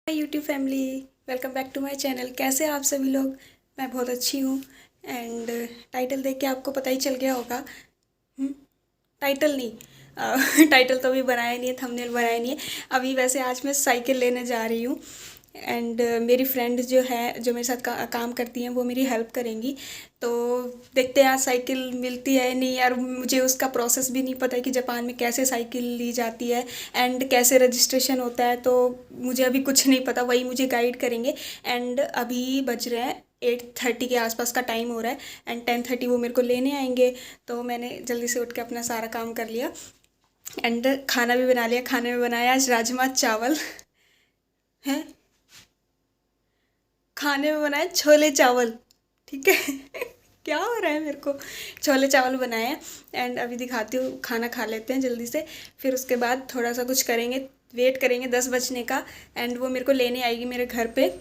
Hi YouTube family, welcome back to my channel. कैसे हैं आप सभी लोग? मैं बहुत अच्छी हूँ। एंड टाइटल देख के आपको पता ही चल गया होगा। हम्म, टाइटल नहीं, टाइटल तो अभी बनाया नहीं है, थंबनेल बनाया नहीं है अभी। वैसे आज मैं साइकिल लेने जा रही हूँ। एंड मेरी फ्रेंड जो है, जो मेरे साथ काम करती हैं, वो मेरी हेल्प करेंगी। तो देखते हैं आज साइकिल मिलती है नहीं। यार मुझे उसका प्रोसेस भी नहीं पता है कि जापान में कैसे साइकिल ली जाती है एंड कैसे रजिस्ट्रेशन होता है। तो मुझे अभी कुछ नहीं पता, वही मुझे गाइड करेंगे। एंड अभी बज रहे हैं 8:30 के आसपास का टाइम हो रहा है। एंड 10:30 वो मेरे को लेने आएंगे। तो मैंने जल्दी से उठ के अपना सारा काम कर लिया एंड खाना भी बना लिया। खाने में बनाया आज राजमा चावल है। खाने में बनाए छोले चावल। ठीक है। क्या हो रहा है मेरे को? छोले चावल बनाए हैं। एंड अभी दिखाती हूँ, खाना खा लेते हैं जल्दी से। फिर उसके बाद थोड़ा सा कुछ करेंगे, वेट करेंगे 10 बजने का। एंड वो मेरे को लेने आएगी मेरे घर पे।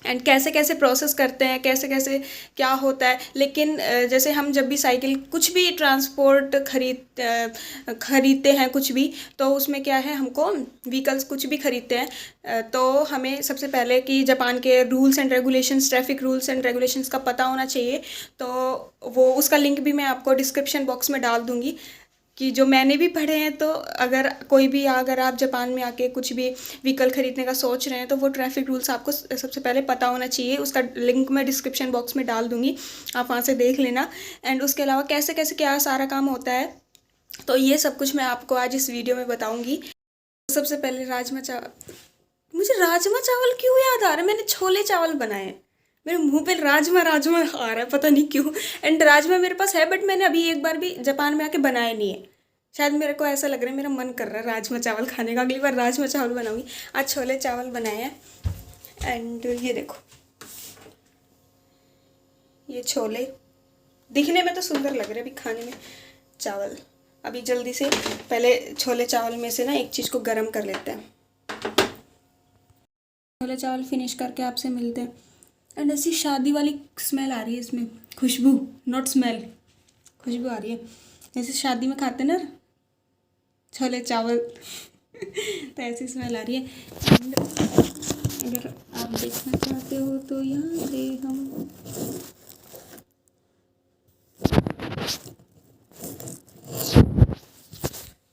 एंड कैसे कैसे प्रोसेस करते हैं, कैसे कैसे क्या होता है। लेकिन जैसे हम जब भी साइकिल कुछ भी ट्रांसपोर्ट खरीदते हैं कुछ भी, तो उसमें क्या है, हमको व्हीकल्स कुछ भी खरीदते हैं तो हमें सबसे पहले कि जापान के rules and regulations, traffic rules and regulations का पता होना चाहिए। तो वो उसका लिंक भी मैं आपको डिस्क्रिप्शन बॉक्स में डाल दूँगी कि जो मैंने भी पढ़े हैं। तो अगर कोई भी, अगर आप जापान में आके कुछ भी व्हीकल खरीदने का सोच रहे हैं, तो वो ट्रैफिक रूल्स आपको सबसे पहले पता होना चाहिए। उसका लिंक मैं डिस्क्रिप्शन बॉक्स में डाल दूँगी, आप वहाँ से देख लेना। एंड उसके अलावा कैसे कैसे क्या सारा काम होता है, तो ये सब कुछ मैं आपको आज इस वीडियो में बताऊँगी। सबसे पहले राजमा चावल। मुझे राजमा चावल क्यों याद आ रहा है? मैंने छोले चावल बनाए हैं। मेरे मुंह पे राजमा राजमा आ रहा है, पता नहीं क्यों। एंड राजमा मेरे पास है, बट मैंने अभी एक बार भी जापान में आके बनाया नहीं है। शायद मेरे को ऐसा लग रहा है, मेरा मन कर रहा है राजमा चावल खाने का। अगली बार राजमा चावल बनाऊंगी। आज छोले चावल बनाए हैं। एंड ये देखो, ये छोले दिखने में तो सुंदर लग रहे हैं, अभी खाने में चावल। अभी जल्दी से पहले छोले चावल में से ना एक चीज़ को गर्म कर लेते हैं। छोले चावल फिनिश करके आपसे मिलते हैं। एंड ऐसी शादी वाली स्मेल आ रही है इसमें, खुशबू, नॉट स्मेल, खुशबू आ रही है। जैसे शादी में खाते हैं ना छोले चावल, तो ऐसी स्मेल आ रही है। एंड अगर आप देखना चाहते हो तो यहाँ पे हम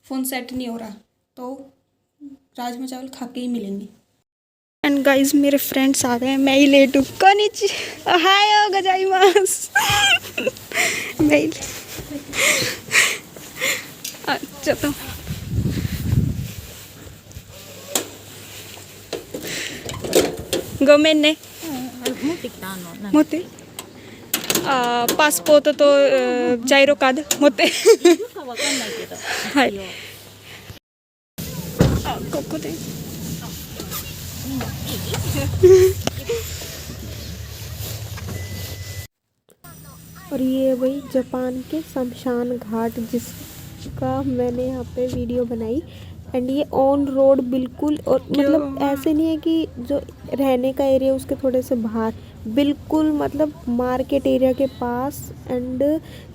फ़ोन सेट नहीं हो रहा, तो राजमा चावल खा के ही मिलेंगे। एंड गाइस, मेरे फ्रेंड्स आ गए हैं, मैं ही लेट हूँ। कोनिची, हाय गजाइमास। मैं ही अच्छा तोごめんね。持って。パスポートとジャイロカード持って。はい。ここで。और ये वही जापान के शमशान घाट जिसका मैंने यहाँ पे वीडियो बनाई। एंड ये ऑन रोड बिल्कुल, और मतलब ऐसे नहीं है कि जो रहने का एरिया उसके थोड़े से बाहर, बिल्कुल मतलब मार्केट एरिया के पास। एंड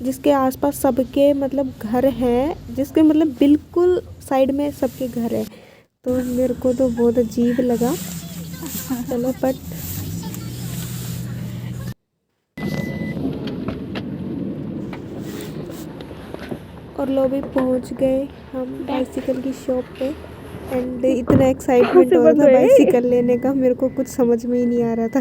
जिसके आसपास सबके मतलब घर हैं, जिसके मतलब बिल्कुल साइड में सबके घर हैं। तो मेरे को तो बहुत अजीब लगा। चलो बट और लो भी पहुंच गए हम बाइसिकल की शॉप पे। एंड इतना एक्साइटमेंट हो रहा था बाइसिकल लेने का, मेरे को कुछ समझ में ही नहीं आ रहा था।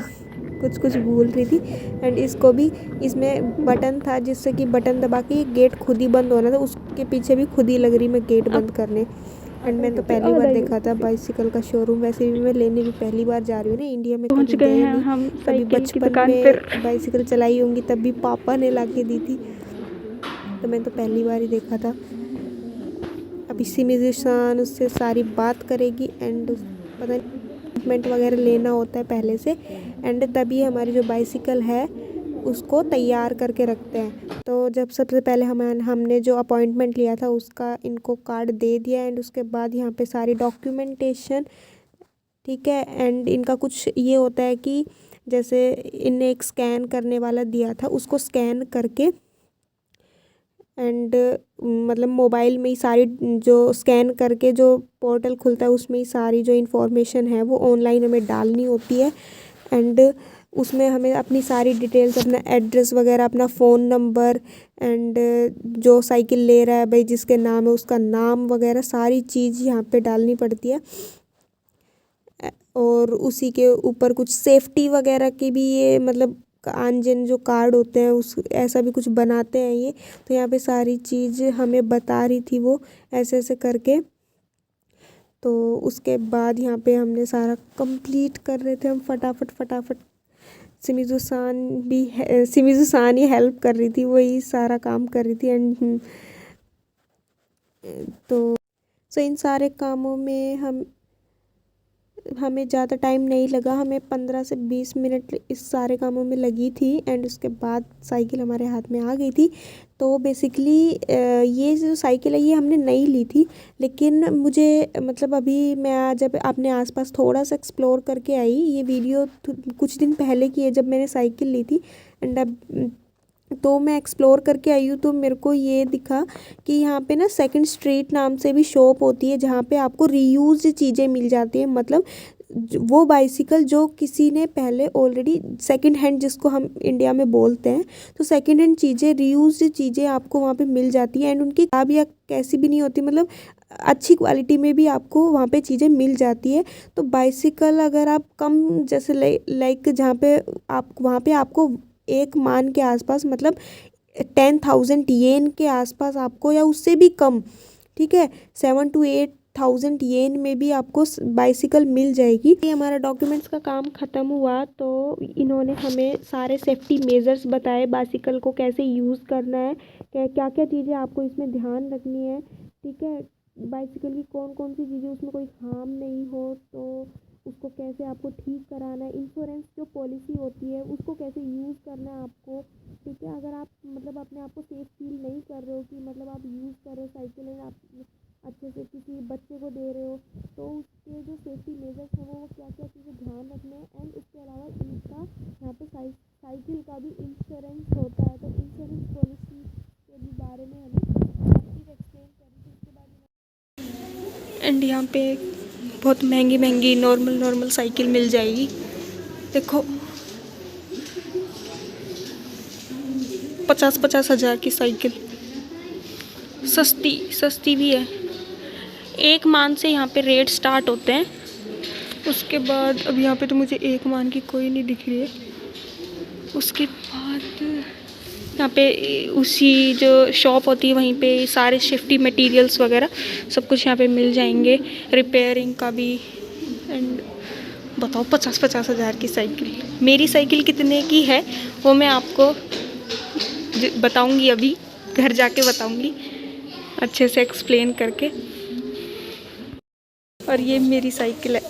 कुछ कुछ भूल रही थी। एंड इसको भी, इसमें बटन था जिससे कि बटन दबा के गेट खुद ही बंद होना था। उसके पीछे भी खुद ही लग रही मैं गेट बंद करने। एंड मैंने तो पहली बार देखा था बाइसिकल का शोरूम। वैसे भी मैं लेने भी पहली बार जा रही हूँ ना, इंडिया में पहुंच कभी गए गए हैं नहीं। हम कभी साइकिल की बचपन दुकान पर। में बाइसिकल चलाई होंगी, तब भी पापा ने ला के दी थी। तो मैंने तो पहली बार ही देखा था। अब इसी में जिसान उससे सारी बात करेगी। एंड पता नहीं डॉक्यूमेंट वगैरह लेना होता है पहले से। एंड तभी हमारी जो बाइसिकल है उसको तैयार करके रखते हैं। तो जब सबसे पहले हमने जो अपॉइंटमेंट लिया था उसका इनको कार्ड दे दिया। एंड उसके बाद यहाँ पे सारी डॉक्यूमेंटेशन, ठीक है। एंड इनका कुछ ये होता है कि जैसे इनने एक स्कैन करने वाला दिया था, उसको स्कैन करके एंड मतलब मोबाइल में ही सारी जो स्कैन करके जो पोर्टल खुलता है उसमें ही सारी जो इन्फॉर्मेशन है वो ऑनलाइन हमें डालनी होती है। एंड उसमें हमें अपनी सारी डिटेल्स, अपना एड्रेस वगैरह, अपना फ़ोन नंबर एंड जो साइकिल ले रहा है भाई जिसके नाम है उसका नाम वगैरह सारी चीज़ यहाँ पे डालनी पड़ती है। और उसी के ऊपर कुछ सेफ्टी वगैरह की भी ये मतलब आंजन जो कार्ड होते हैं उस ऐसा भी कुछ बनाते हैं ये। तो यहाँ पे सारी चीज़ हमें बता रही थी वो ऐसे ऐसे करके। तो उसके बाद यहाँ पे हमने सारा कंप्लीट कर रहे थे हम फटाफट। सिमिज़ू सान ही हेल्प कर रही थी, वही सारा काम कर रही थी। एंड तो इन सारे कामों में हमें ज़्यादा टाइम नहीं लगा, हमें 15 से 20 मिनट इस सारे कामों में लगी थी। एंड उसके बाद साइकिल हमारे हाथ में आ गई थी। तो बेसिकली ये जो साइकिल है ये हमने नई ली थी, लेकिन मुझे मतलब अभी मैं जब अपने आसपास थोड़ा सा एक्सप्लोर करके आई, ये वीडियो कुछ दिन पहले की है जब मैंने साइकिल ली थी। एंड अब तो मैं एक्सप्लोर करके आई हूँ तो मेरे को ये दिखा कि यहाँ पे ना सेकंड स्ट्रीट नाम से भी शॉप होती है जहाँ पे आपको रीयूज चीज़ें मिल जाती हैं। मतलब वो बाइसिकल जो किसी ने पहले ऑलरेडी सेकंड हैंड जिसको हम इंडिया में बोलते हैं, तो सेकंड हैंड चीज़ें, रीयूज चीज़ें आपको वहाँ पे मिल जाती हैं। एंड उनकी खराब या कैसी भी नहीं होती, मतलब अच्छी क्वालिटी में भी आपको वहाँ पे चीज़ें मिल जाती है। तो बाइसिकल अगर आप कम जैसे लाइक जहाँ पे आप वहाँ पे आपको एक मान के आसपास मतलब 10,000 येन के आसपास आपको, या उससे भी कम, ठीक है, 7 to 8,000 येन में भी आपको बाइसिकल मिल जाएगी। ये हमारा डॉक्यूमेंट्स का काम ख़त्म हुआ तो इन्होंने हमें सारे सेफ्टी मेजर्स बताए, बाइसिकल को कैसे यूज़ करना है, क्या क्या चीज़ें आपको इसमें ध्यान रखनी है, ठीक है, बाइसिकल की कौन कौन सी चीज़ें उसमें कोई हार्म नहीं हो तो उसको कैसे आपको ठीक कराना है, इंश्योरेंस जो पॉलिसी होती है उसको कैसे यूज़ करना है आपको, ठीक है। अगर आप मतलब अपने आप को सेफ फील नहीं कर रहे हो कि मतलब आप यूज़ कर रहे हो साइकिल एंड आप अच्छे से किसी बच्चे को दे रहे हो, तो उसके जो सेफ्टी मेजर्स हैं वो क्या क्या चीज़ें ध्यान रखना है। एंड उसके अलावा इनका यहाँ पे साइकिल का भी इंश्योरेंस होता है, तो इंश्योरेंस पॉलिसी के भी बारे में हमें चीज़ एक्सप्लेन करी थी। उसके बाद एंड यहाँ पे बहुत महंगी नॉर्मल साइकिल मिल जाएगी। देखो 50-50 हज़ार की साइकिल, सस्ती भी है। एक मान से यहाँ पे रेट स्टार्ट होते हैं। उसके बाद अब यहाँ पे तो मुझे एक मान की कोई नहीं दिख रही है। उसके बाद यहाँ पे उसी जो शॉप होती है वहीं पे सारे सेफ्टी मटेरियल्स वगैरह सब कुछ यहाँ पे मिल जाएंगे, रिपेयरिंग का भी। एंड बताओ 50-50 हज़ार की साइकिल। मेरी साइकिल कितने की है वो मैं आपको बताऊंगी, अभी घर जाके बताऊंगी अच्छे से एक्सप्लेन करके। और ये मेरी साइकिल है।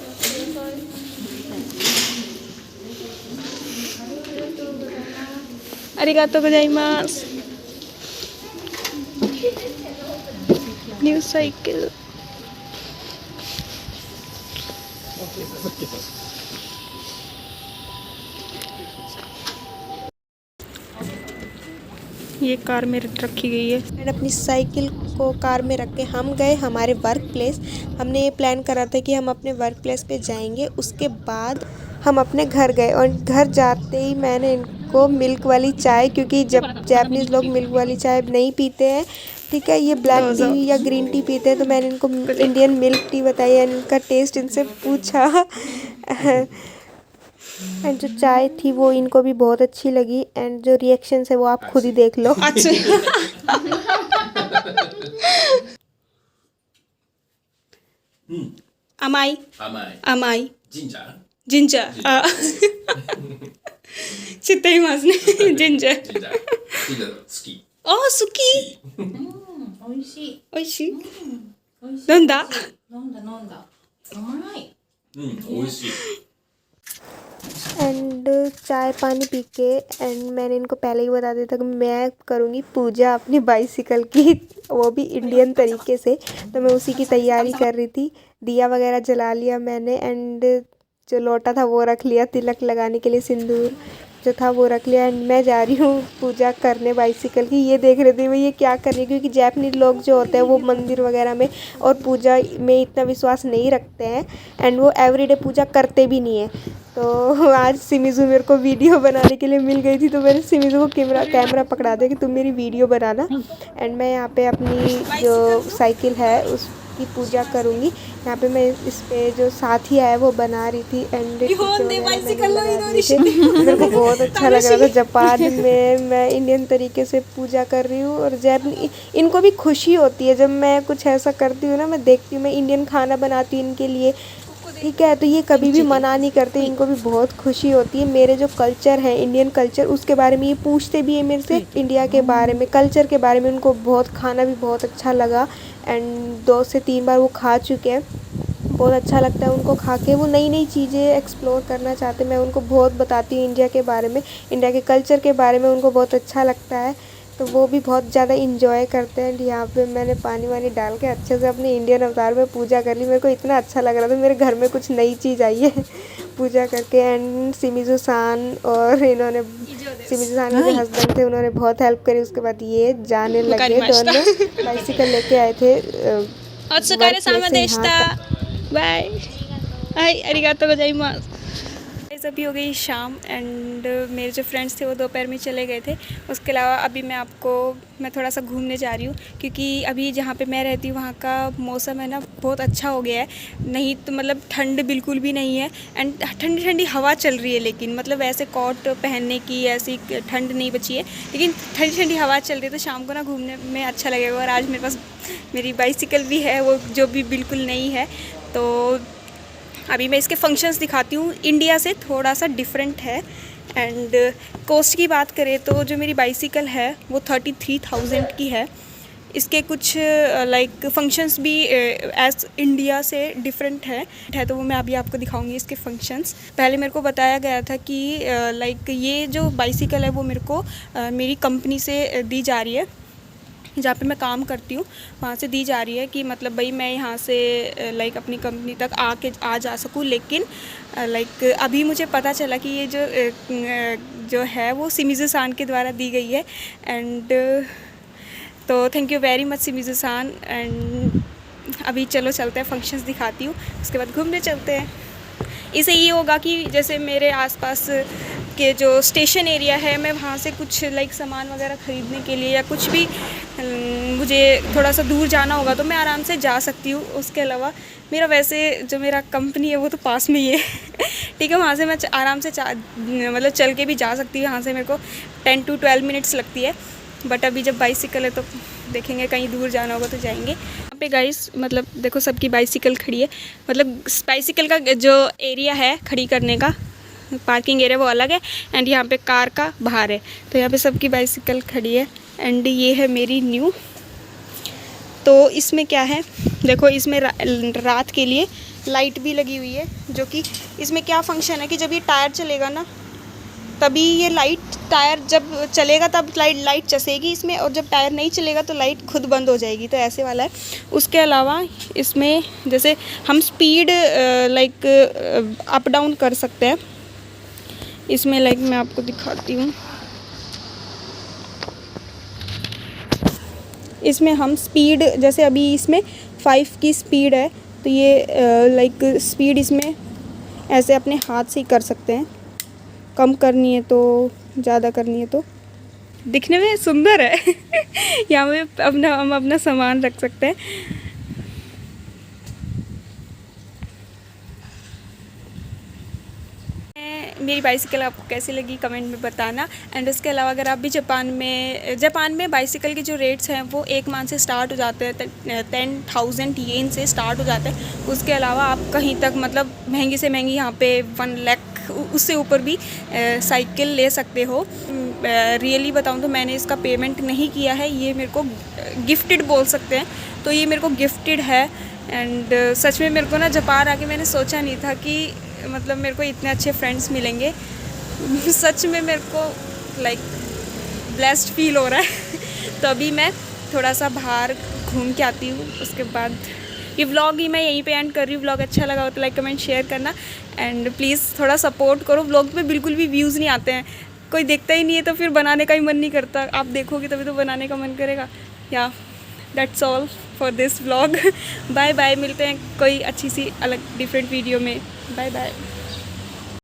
अरिगातो गोजाइमास। New cycle. ये कार में रखी गई है। एंड अपनी साइकिल को कार में रख के हम गए हमारे वर्क प्लेस। हमने ये प्लान करा था कि हम अपने वर्क प्लेस पे जाएंगे, उसके बाद हम अपने घर गए। और घर जाते ही मैंने इनको मिल्क वाली चाय, क्योंकि जब जापानीज़ लोग मिल्क वाली चाय नहीं पीते हैं, ठीक है, ये ब्लैक टी या ग्रीन टी पीते हैं, तो मैंने इनको इंडियन मिल्क टी बताई एंड इनका टेस्ट इनसे पूछा। एंड जो चाय थी वो इनको भी बहुत अच्छी लगी। एंड जो रिएक्शन है वो आप खुद ही देख लो। अच्छा। अमाई जिंजर चित्ते मासने जिंजर ओ सुकी ओइशी नंदा एंड चाय पानी पी के एंड मैंने इनको पहले ही बता दिया था कि मैं करूँगी पूजा अपनी बाइसिकल की, वो भी इंडियन तरीके से। तो मैं उसी की तैयारी कर रही थी। दिया वगैरह जला लिया मैंने एंड जो लोटा था वो रख लिया तिलक लगाने के लिए, सिंदूर। जो था वो रख लिया एंड मैं जा रही हूँ पूजा करने बाइसिकल की। ये देख रहे थे मैं ये क्या कर रही है, क्योंकि जैपनीज लोग जो होते हैं वो मंदिर वगैरह में और पूजा में इतना विश्वास नहीं रखते हैं एंड वो एवरीडे पूजा करते भी नहीं है। तो आज सिमिज़ू मेरे को वीडियो बनाने के लिए मिल गई थी, तो मैंने सिमिज़ू को कैमरा पकड़ा दिया कि तुम मेरी वीडियो बनाना। एंड मैं यहाँ पे अपनी जो साइकिल है उसकी पूजा करूँगी। यहाँ पे मैं इस पे जो साथी है वो बना रही थी एंड मेरे को बहुत अच्छा लग रहा था। जापान में मैं इंडियन तरीके से पूजा कर रही हूँ और इनको भी खुशी होती है जब मैं कुछ ऐसा करती हूँ ना। मैं देखती हूँ, मैं इंडियन खाना बनाती हूँ इनके लिए, ठीक है, तो ये कभी भी मना नहीं करते, इनको भी बहुत खुशी होती है। मेरे जो कल्चर है इंडियन कल्चर उसके बारे में ये पूछते भी है मेरे से, इंडिया के बारे में, कल्चर के बारे में। उनको बहुत खाना भी बहुत अच्छा लगा एंड 2 से 3 बार वो खा चुके हैं। बहुत अच्छा लगता है उनको खा के, वो नई नई चीज़ें एक्सप्लोर करना चाहते हैं। मैं उनको बहुत बताती हूँ इंडिया के बारे में, इंडिया के कल्चर के बारे में, उनको बहुत अच्छा लगता है, तो वो भी बहुत ज़्यादा इंजॉय करते हैं। यहाँ पे मैंने पानी वानी डाल के अच्छे से अपने इंडियन अवतार में पूजा कर ली। मेरे को इतना अच्छा लग रहा था, मेरे घर में कुछ नई चीज़ आई है पूजा करके। एंड सिमिज़ू सान और इन्होंने, सिमिज़ू सान के जो हस्बैंड थे उन्होंने बहुत हेल्प करी। उसके बाद ये जाने लगे, दोनों बाइसिकल लेके आए थे बाय अरिगातो गोजाइमास। अभी हो गई शाम एंड मेरे जो फ्रेंड्स थे वो दोपहर में चले गए थे। उसके अलावा अभी मैं थोड़ा सा घूमने जा रही हूँ, क्योंकि अभी जहाँ पे मैं रहती हूँ वहाँ का मौसम है ना बहुत अच्छा हो गया है। नहीं तो मतलब ठंड बिल्कुल भी नहीं है एंड ठंडी ठंडी हवा चल रही है, लेकिन मतलब ऐसे कोट पहनने की ऐसी ठंड नहीं बची है, लेकिन ठंडी ठंडी हवा चल रही है, तो शाम को ना घूमने में अच्छा लगेगा। और आज मेरे पास मेरी बाइसिकल भी है, वो जो भी बिल्कुल नई है। तो अभी मैं इसके फंक्शंस दिखाती हूँ, इंडिया से थोड़ा सा डिफरेंट है। एंड कॉस्ट की बात करें तो जो मेरी बाइसिकल है वो 33,000 की है। इसके कुछ लाइक फंक्शंस भी एज इंडिया से डिफरेंट है, तो वो मैं अभी आपको दिखाऊंगी इसके फंक्शंस। पहले मेरे को बताया गया था कि लाइक ये जो बाइसिकल है वो मेरे को मेरी कंपनी से दी जा रही है, जहाँ पे मैं काम करती हूँ वहाँ से दी जा रही है कि मतलब भाई मैं यहाँ से लाइक अपनी कंपनी तक आ जा सकूँ। लेकिन लाइक अभी मुझे पता चला कि ये जो है वो सिमिज़ू सान के द्वारा दी गई है। एंड तो थैंक यू वेरी मच सिमिज़ू सान। एंड अभी चलो चलते हैं, फंक्शंस दिखाती हूँ, उसके बाद घूमने चलते हैं। इसे ये होगा कि जैसे मेरे आसपास के जो स्टेशन एरिया है, मैं वहाँ से कुछ लाइक सामान वगैरह ख़रीदने के लिए या कुछ भी मुझे थोड़ा सा दूर जाना होगा तो मैं आराम से जा सकती हूँ। उसके अलावा मेरा कंपनी है वो तो पास में ही है ठीक है, वहाँ से मैं आराम से मतलब चल के भी जा सकती हूँ। यहाँ से मेरे को 10 to 12 मिनट्स लगती है। बट अभी जब बाइसिकल है तो देखेंगे, कहीं दूर जाना होगा तो जाएंगे। यहाँ पे गाइस मतलब देखो सबकी बाइसिकल खड़ी है, मतलब बाइसिकल का जो एरिया है खड़ी करने का, पार्किंग एरिया वो अलग है एंड यहाँ पे कार का बाहर है। तो यहाँ पे सबकी बाइसिकल खड़ी है एंड ये है मेरी न्यू। तो इसमें क्या है देखो, इसमें रात के लिए लाइट भी लगी हुई है, जो कि इसमें क्या फंक्शन है कि जब ये टायर चलेगा ना तभी ये टायर जब चलेगा तब लाइट चसेगी इसमें, और जब टायर नहीं चलेगा तो लाइट खुद बंद हो जाएगी, तो ऐसे वाला है। उसके अलावा इसमें जैसे हम स्पीड लाइक अप डाउन कर सकते हैं इसमें, लाइक मैं आपको दिखाती हूँ। इसमें हम स्पीड जैसे अभी इसमें 5 की स्पीड है, तो ये लाइक स्पीड इसमें ऐसे अपने हाथ से ही कर सकते हैं। कम करनी है तो ज़्यादा करनी है तो। दिखने में सुंदर है यहाँ पे हम अपना सामान रख सकते हैं। मेरी बाइसिकल आपको कैसी लगी कमेंट में बताना। एंड उसके अलावा अगर आप भी जापान में बाइसिकल के जो रेट्स हैं वो 1 मंथ से स्टार्ट हो जाते हैं, 10,000 येन से स्टार्ट हो जाते हैं। उसके अलावा आप कहीं तक मतलब महंगी से महंगी यहाँ पे 1 लाख उससे ऊपर भी साइकिल ले सकते हो। रियली बताऊँ तो मैंने इसका पेमेंट नहीं किया है, ये मेरे को गिफ्टेड बोल सकते हैं, तो ये मेरे को गिफ्टेड है। एंड सच में मेरे को ना जापान आके मैंने सोचा नहीं था कि मतलब मेरे को इतने अच्छे फ्रेंड्स मिलेंगे। सच में मेरे को लाइक ब्लेस्ड फील हो रहा है तो अभी मैं थोड़ा सा बाहर घूम के आती हूँ, उसके बाद ये व्लॉग ही मैं यहीं पे एंड कर रही हूँ। व्लॉग अच्छा लगा हो तो लाइक कमेंट शेयर करना एंड प्लीज़ थोड़ा सपोर्ट करो। व्लॉग में बिल्कुल भी व्यूज़ नहीं आते हैं कोई देखता ही नहीं है तो फिर बनाने का ही मन नहीं करता। आप देखोगे तभी तो बनाने का मन करेगा। Yeah that's all for this vlog. Bye bye, मिलते हैं कोई अच्छी सी अलग डिफरेंट वीडियो में। Bye bye.